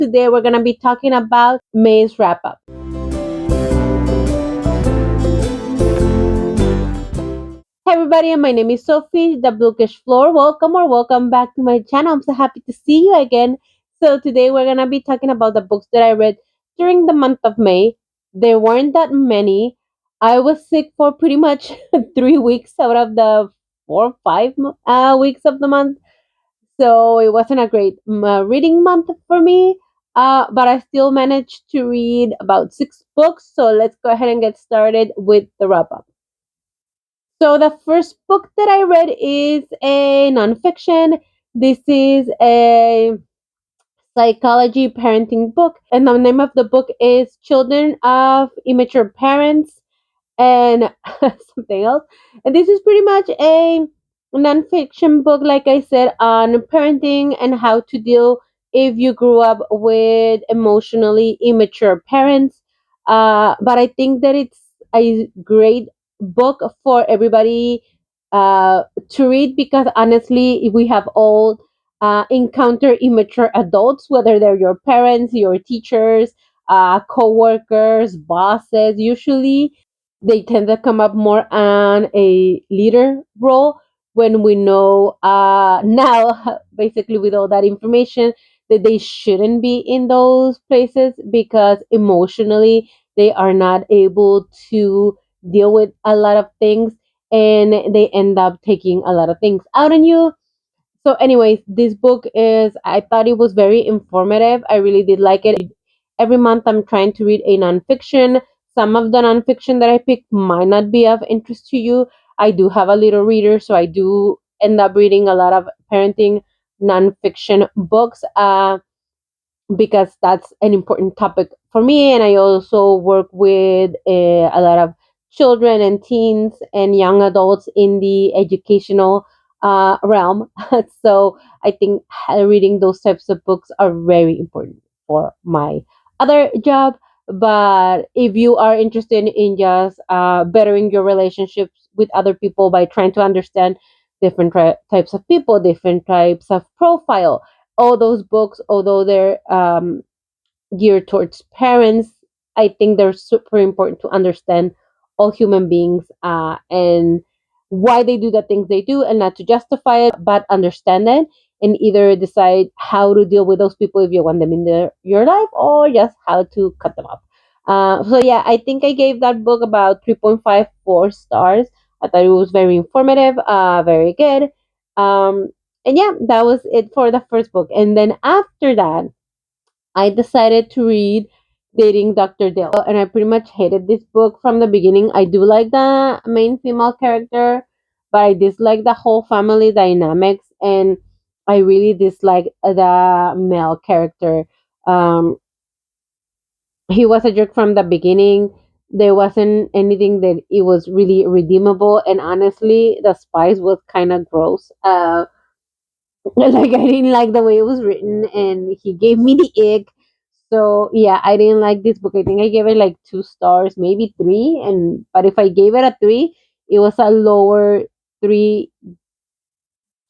Today we're going to be talking about May's wrap up. Hey everybody, my name is Sophie, the Bookish floor. Welcome or welcome back to my channel. I'm so happy to see you again. So today we're going to be talking about the books that I read during the month of May. There weren't that many. I was sick for pretty much 3 weeks out of the 4 or 5 weeks of the month. So it wasn't a great reading month for me, but I still managed to read about 6 books. So let's go ahead and get started with the wrap up. So the first book that I read is a nonfiction. This is a psychology parenting book, and the name of the book is Children of Immature Parents and something else. And this is pretty much a nonfiction book, like I said, on parenting and how to deal if you grew up with emotionally immature parents. But I think that it's a great book for everybody to read because honestly, we have all encountered immature adults, whether they're your parents, your teachers, co-workers, bosses. Usually they tend to come up more on a leader role when we know now basically with all that information that they shouldn't be in those places because emotionally they are not able to deal with a lot of things and they end up taking a lot of things out on you. So anyways, this book is, I thought it was very informative. I really did like it. Every month I'm trying to read a nonfiction. Some of the nonfiction that I picked might not be of interest to you. I do have a little reader, so I do end up reading a lot of parenting nonfiction books. Because that's an important topic for me. And I also work with a lot of children and teens and young adults in the educational realm. So I think reading those types of books are very important for my other job. But if you are interested in just bettering your relationships with other people by trying to understand different types of people, different types of profile, all those books, although they're geared towards parents, I think they're super important to understand all human beings and why they do the things they do, and not to justify it, but understand it and either decide how to deal with those people if you want them in your life or just how to cut them off. So yeah, I think I gave that book about 3.54 stars. I thought it was very informative, very good. Um, and yeah, that was it for the first book. And then after that, I decided to read Dating Dr. Dale. And I pretty much hated this book from the beginning. I do like the main female character, but I dislike the whole family dynamics. And I really dislike the male character. Um, he was a jerk from the beginning. There wasn't anything that it was really redeemable. And honestly, the spice was kind of gross. Like I didn't like the way it was written, and he gave me the ick. So yeah, I didn't like this book. I think I gave it like 2 stars, maybe three. And but if I gave it a three, it was a lower three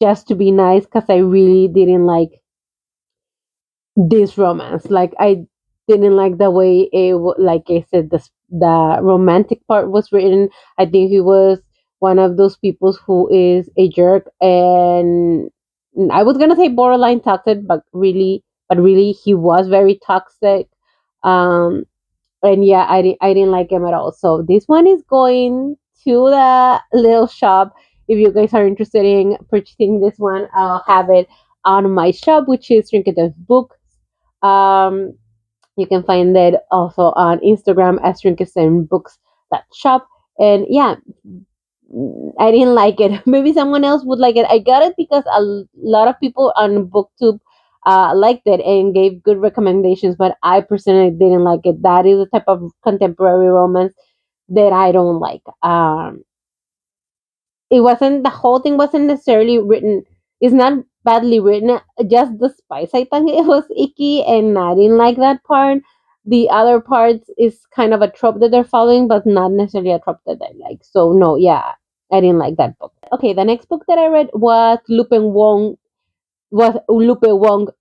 just to be nice because I really didn't like this romance. Like I didn't like the way like I said, the romantic part was written. I think he was one of those people who is a jerk, and I was gonna say borderline toxic, but really he was very toxic. Um, and yeah, I didn't like him at all. So this one is going to the little shop. If you guys are interested in purchasing this one, I'll have it on my shop, which is Trinket Books. Um, you can find it also on Instagram as Trinket Books that shop. And yeah, I didn't like it. Maybe someone else would like it. I got it because a lot of people on BookTube liked it and gave good recommendations, but I personally didn't like it. That is a type of contemporary romance that I don't like. It wasn't, the whole thing wasn't necessarily written. It's not badly written. Just the spice, I think it was icky, and I didn't like that part. The other parts is kind of a trope that they're following, but not necessarily a trope that I like. So no, yeah, I didn't like that book. Okay, the next book that I read was Lupin Wong. was Lupe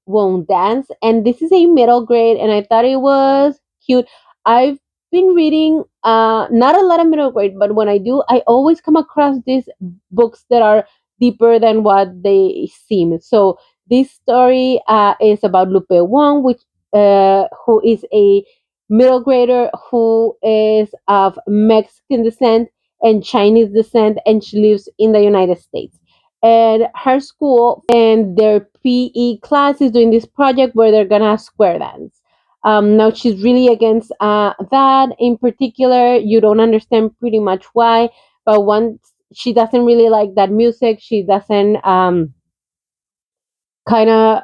won't dance, and this is a middle grade, and I thought it was cute. I've been reading not a lot of middle grade, but when I do, I always come across these books that are deeper than what they seem. So this story is about Lupe Wong, which who is a middle grader who is of Mexican descent and Chinese descent, and she lives in the United States. And her school and their PE class is doing this project where they're gonna square dance. Now she's really against that in particular. You don't understand pretty much why, but once she doesn't really like that music, she doesn't kind of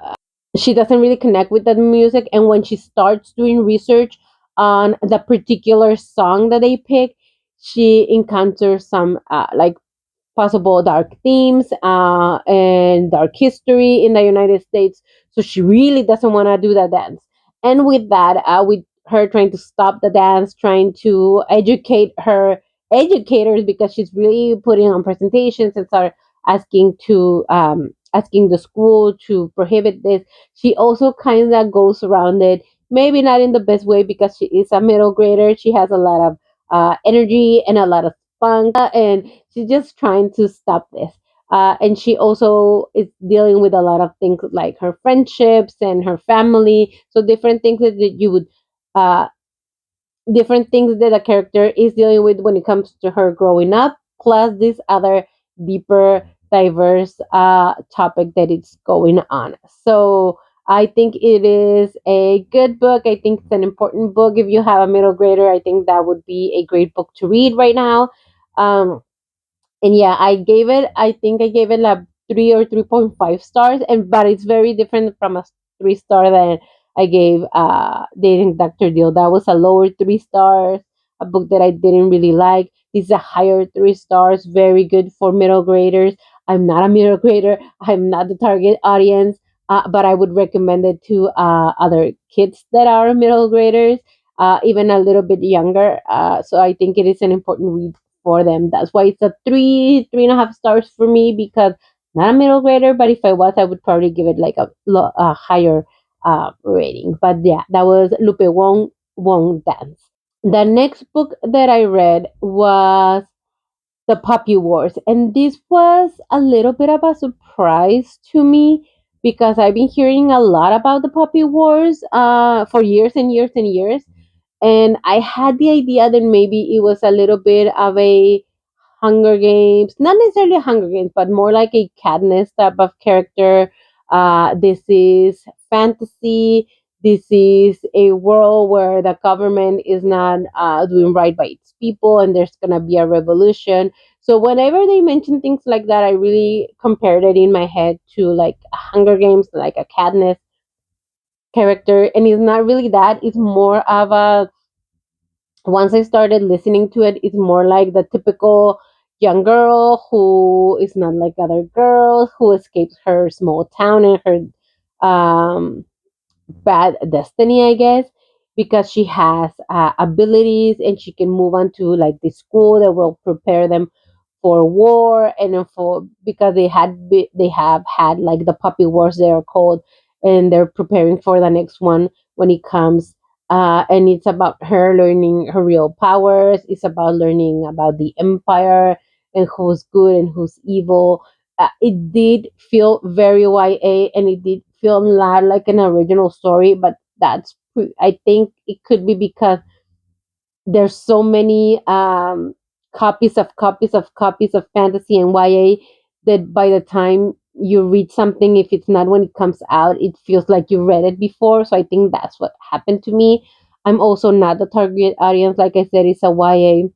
she doesn't really connect with that music. And when she starts doing research on the particular song that they pick, she encounters some like possible dark themes and dark history in the United States. So she really doesn't want to do that dance. And with that, with her trying to stop the dance, trying to educate her educators because she's really putting on presentations and start asking the school to prohibit this. She also kind of goes around it, maybe not in the best way because she is a middle grader. She has a lot of energy and a lot of funk, and she's just trying to stop this. And she also is dealing with a lot of things like her friendships and her family. So different things that you would, uh, different things that a character is dealing with when it comes to her growing up, plus this other deeper, diverse topic that it's going on. So I think it is a good book. I think it's an important book. If you have a middle grader, I think that would be a great book to read right now. Um, and yeah, I think I gave it like 3 or 3.5 stars, and but it's very different from a 3 star that I gave Dating Dr. Deal. That was a lower 3 stars, a book that I didn't really like. This is a higher 3 stars, very good for middle graders. I'm not a middle grader, I'm not the target audience, but I would recommend it to other kids that are middle graders, even a little bit younger. So I think it is an important read for them. That's why it's a 3.5 stars for me, because not a middle grader, but if I was, I would probably give it like a higher rating. But yeah, that was Lupe Wong Dance. The next book that I read was The Puppy Wars, and this was a little bit of a surprise to me because I've been hearing a lot about the Puppy Wars for years and years and years, and I had the idea that maybe it was a little bit of a Hunger Games, not necessarily Hunger Games, but more like a Katniss type of character. This is fantasy. This is a world where the government is not doing right by its people, and there's gonna be a revolution. So whenever they mention things like that, I really compared it in my head to like Hunger Games, like a Katniss character, and it's not really that. It's more of a once I started listening to it, it's more like the typical young girl who is not like other girls, who escapes her small town and her bad destiny, I guess, because she has abilities and she can move on to like the school that will prepare them for war, and then for because they have had like the puppy wars they are called, and they're preparing for the next one when it comes. And it's about her learning her real powers. It's about learning about the empire and who's good and who's evil. It did feel very YA, and it did feel not like an original story, but I think it could be because there's so many copies of fantasy and YA that by the time you read something, if it's not when it comes out, it feels like you read it before. So I think that's what happened to me. I'm also not the target audience. Like I said, it's a YA.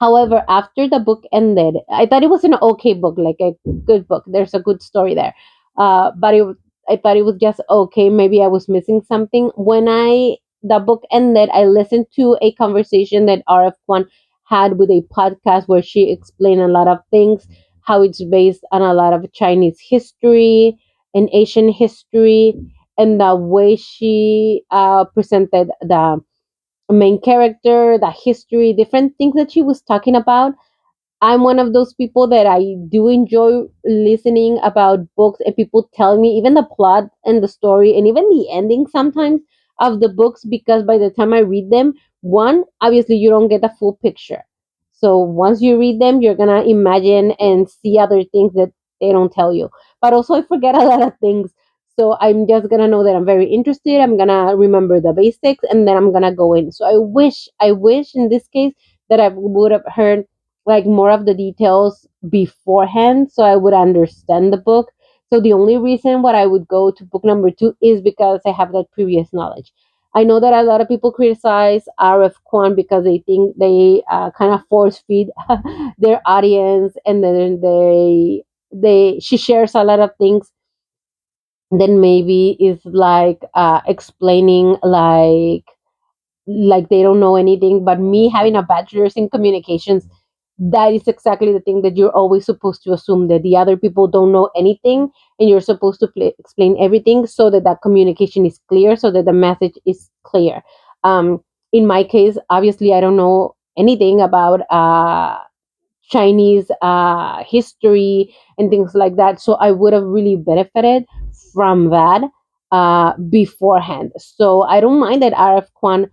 However, after the book ended, I thought it was an okay book, like a good book. There's a good story there. But I thought it was just okay. Maybe I was missing something. When the book ended, I listened to a conversation that RF1 had with a podcast where she explained a lot of things, how it's based on a lot of Chinese history and Asian history, and the way she presented the main character, the history, different things that she was talking about. I'm one of those people that I do enjoy listening about books, and people tell me even the plot and the story and even the ending sometimes of the books, because by the time I read them, one, obviously you don't get the full picture. So once you read them, you're gonna imagine and see other things that they don't tell you. But also I forget a lot of things. So I'm just gonna know that I'm very interested. I'm gonna remember the basics and then I'm gonna go in. So I wish in this case that I would have heard like more of the details beforehand so I would understand the book. So the only reason why I would go to book number two is because I have that previous knowledge. I know that a lot of people criticize RF Kwan because they think they kind of force feed their audience, and then they she shares a lot of things. Then maybe is like explaining like they don't know anything. But me having a bachelor's in communications, that is exactly the thing, that you're always supposed to assume that the other people don't know anything, and you're supposed to explain everything so that that communication is clear, so that the message is clear. um in my case, obviously I don't know anything about Chinese history and things like that. So I would have really benefited from that beforehand. So I don't mind that RF Kwan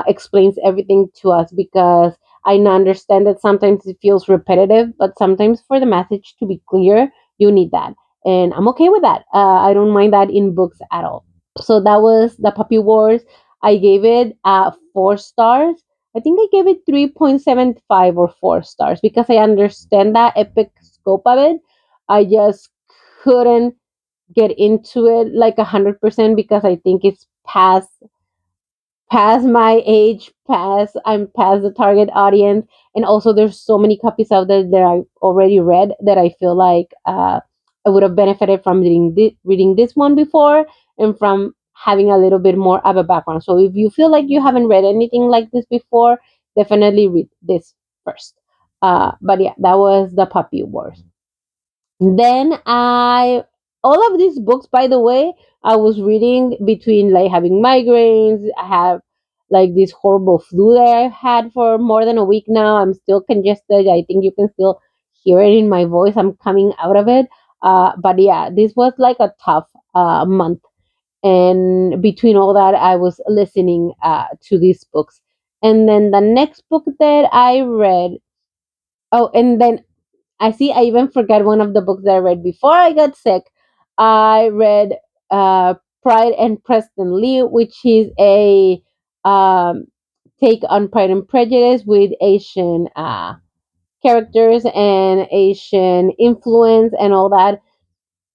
explains everything to us, because I understand that sometimes it feels repetitive, but sometimes for the message to be clear, you need that. And I'm okay with that. I don't mind that in books at all. So that was the Puppy Wars. I gave it 4 stars. I think I gave it 3.75 or 4 stars, because I understand that epic scope of it. I just couldn't get into it like 100%, because I think it's past my age, past I'm past the target audience, and also there's so many copies out there that I already read that I feel like I would have benefited from reading this one before, and from having a little bit more of a background. So if you feel like you haven't read anything like this before, definitely read this first. But yeah, that was the Puppy Wars. Then all of these books, by the way, I was reading between like having migraines. I have like this horrible flu that I've had for more than a week now. I'm still congested. I think you can still hear it in my voice. I'm coming out of it. But yeah, this was like a tough month. And between all that, I was listening to these books. And then the next book that I read, oh, and then I see. I even forgot one of the books that I read before I got sick. I read uh, Pride and Preston which is a um, take on Pride and Prejudice with Asian characters and Asian influence and all that.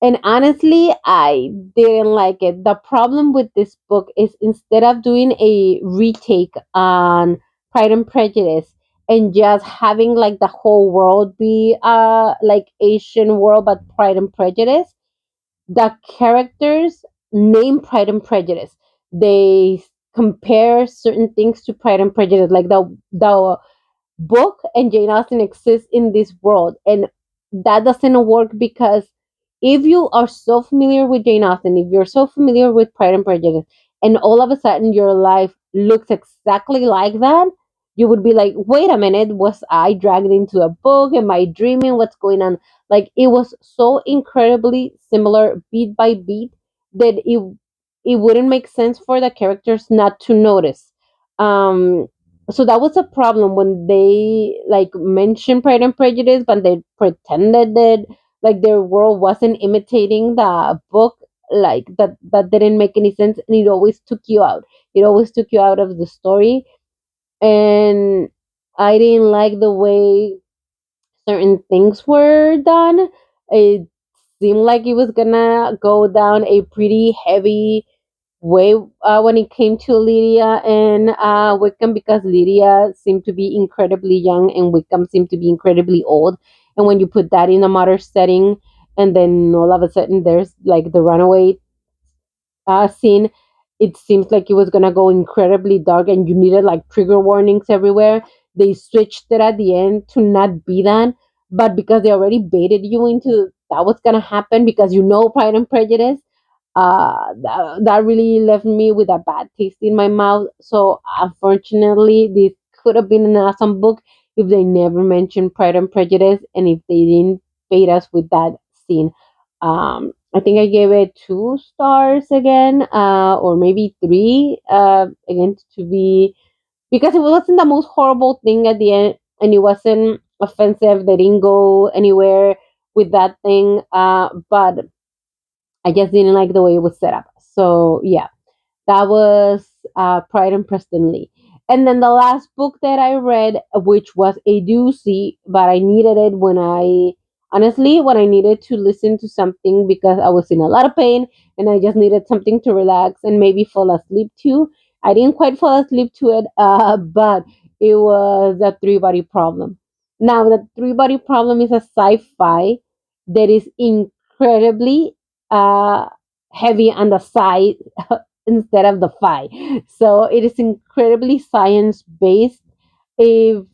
And honestly, I didn't like it. The problem with this book is, instead of doing a retake on Pride and Prejudice and just having like the whole world be like Asian world but Pride and Prejudice, the characters name Pride and Prejudice. They compare certain things to Pride and Prejudice, like the book and Jane Austen exist in this world. And that doesn't work, because if you are so familiar with Jane Austen, if you're so familiar with Pride and Prejudice, and all of a sudden your life looks exactly like that, you would be like, wait a minute, was I dragged into a book? Am I dreaming? What's going on? Like, it was so incredibly similar beat by beat that it wouldn't make sense for the characters not to notice. So that was a problem when they like mentioned Pride and Prejudice, but they pretended that like their world wasn't imitating the book. Like that didn't make any sense, and it always took you out. It always took you out of the story. And I didn't like the way certain things were done. It seemed like it was gonna go down a pretty heavy way when it came to Lydia and Wickham, because Lydia seemed to be incredibly young and Wickham seemed to be incredibly old. And when you put that in a modern setting, and then all of a sudden there's like the runaway scene, it seems like it was gonna go incredibly dark, and you needed like trigger warnings everywhere. They switched it at the end to not be that, but because they already baited you into that was gonna happen, because you know Pride and Prejudice, that really left me with a bad taste in my mouth. So unfortunately, this could have been an awesome book if they never mentioned Pride and Prejudice and if they didn't bait us with that scene. I think I gave it 2 stars again, or maybe three, again, to be, because it wasn't the most horrible thing at the end, and it wasn't offensive. They didn't go anywhere with that thing, but I just didn't like the way it was set up. So yeah, that was Pride and Preston. And then the last book that I read, which was a doozy, but I needed it when I needed to listen to something because I was in a lot of pain and I just needed something to relax and maybe fall asleep to. I didn't quite fall asleep to it, but it was The Three Body Problem. Now, The Three Body Problem is a sci fi that is incredibly uh, heavy on the side instead of the phi. So it is incredibly science based. If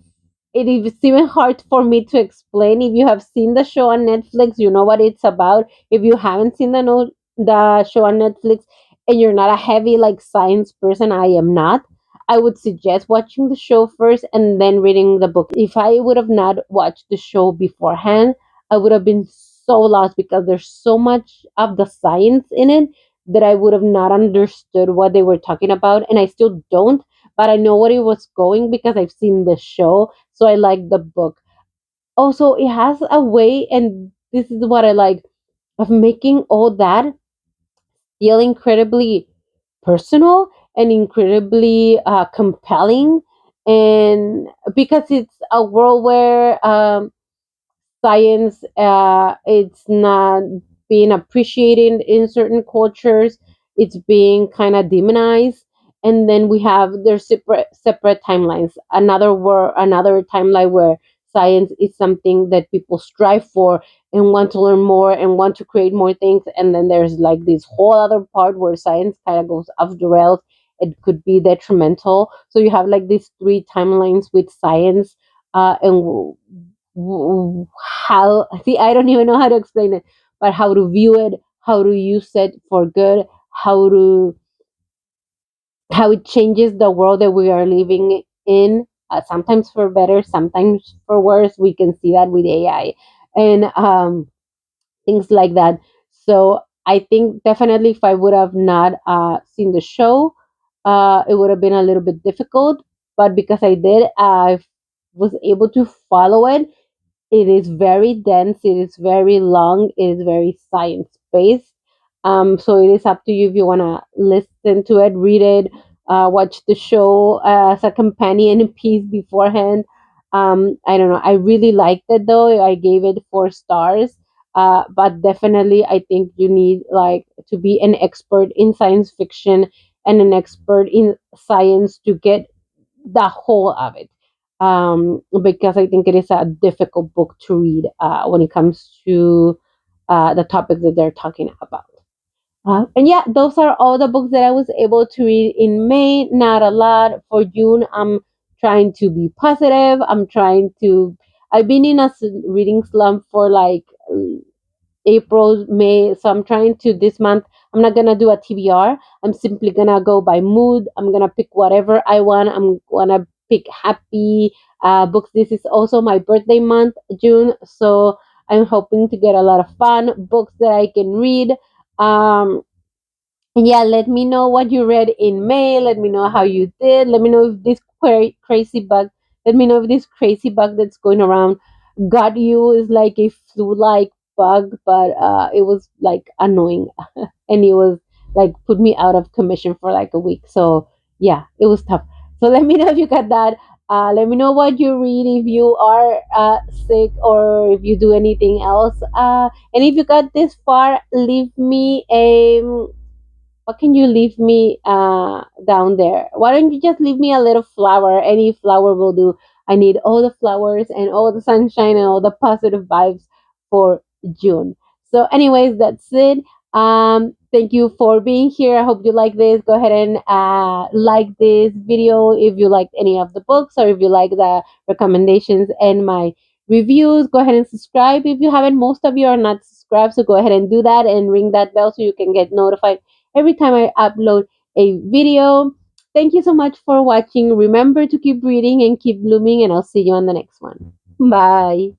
it is even hard for me to explain. If you have seen the show on Netflix, you know what it's about. If you haven't seen the show on Netflix and you're not a heavy like science person, I am not. I would suggest watching the show first and then reading the book. If I would have not watched the show beforehand, I would have been so lost because there's so much of the science in it that I would have not understood what they were talking about. And I still don't, but I know what it was going because I've seen the show. So I like the book. Also, it has a way, and this is what I like, of making all that feel incredibly personal and incredibly compelling. And because it's a world where science it's not being appreciated in certain cultures, it's being kind of demonized. And then we have their separate timelines, another timeline where science is something that people strive for and want to learn more and want to create more things. And then there's like this whole other part where science kind of goes off the rails. It could be detrimental. So you have like these three timelines with science, and how, see, I don't even know how to explain it, but how to view it, how to use it for good, how to how it changes the world that we are living in, sometimes for better, sometimes for worse. We can see that with AI and things like that. So I think definitely if I would have not seen the show, it would have been a little bit difficult, but because I did, I was able to follow it. It is very dense, it is very long, it is very science based. So it is up to you if you want to listen to it, read it, watch the show as a companion piece beforehand. I don't know. I really liked it though. I gave it 4 stars. But definitely, I think you need like to be an expert in science fiction and an expert in science to get the whole of it, because I think it is a difficult book to read when it comes to the topics that they're talking about. And yeah, those are all the books that I was able to read in May. Not a lot for June. I'm trying to be positive. I've been in a reading slump for like April, May. So I'm trying to this month. I'm not gonna do a TBR. I'm simply gonna go by mood. I'm gonna pick whatever I want. I'm gonna pick happy books. This is also my birthday month, June. So I'm hoping to get a lot of fun books that I can read. Um, yeah, let me know what you read in May. Let me know how you did. Let me know if this crazy bug. Let me know if this crazy bug that's going around got you. Is like a flu-like bug, but it was like annoying, and it was like put me out of commission for like a week. So yeah, it was tough. So let me know if you got that. Let me know what you read if you are sick or if you do anything else. And if you got this far, leave me a what can you leave me down there? Why don't you just leave me a little flower? Any flower will do. I need all the flowers and all the sunshine and all the positive vibes for June. So, anyways, that's it. Thank you for being here. I hope you like this. Go ahead and like this video if you liked any of the books or if you like the recommendations and my reviews. Go ahead and subscribe if you haven't. Most of you are not subscribed, so go ahead and do that and ring that bell so you can get notified every time I upload a video. Thank you so much for watching. Remember to keep reading and keep blooming, and I'll see you on the next one. Bye.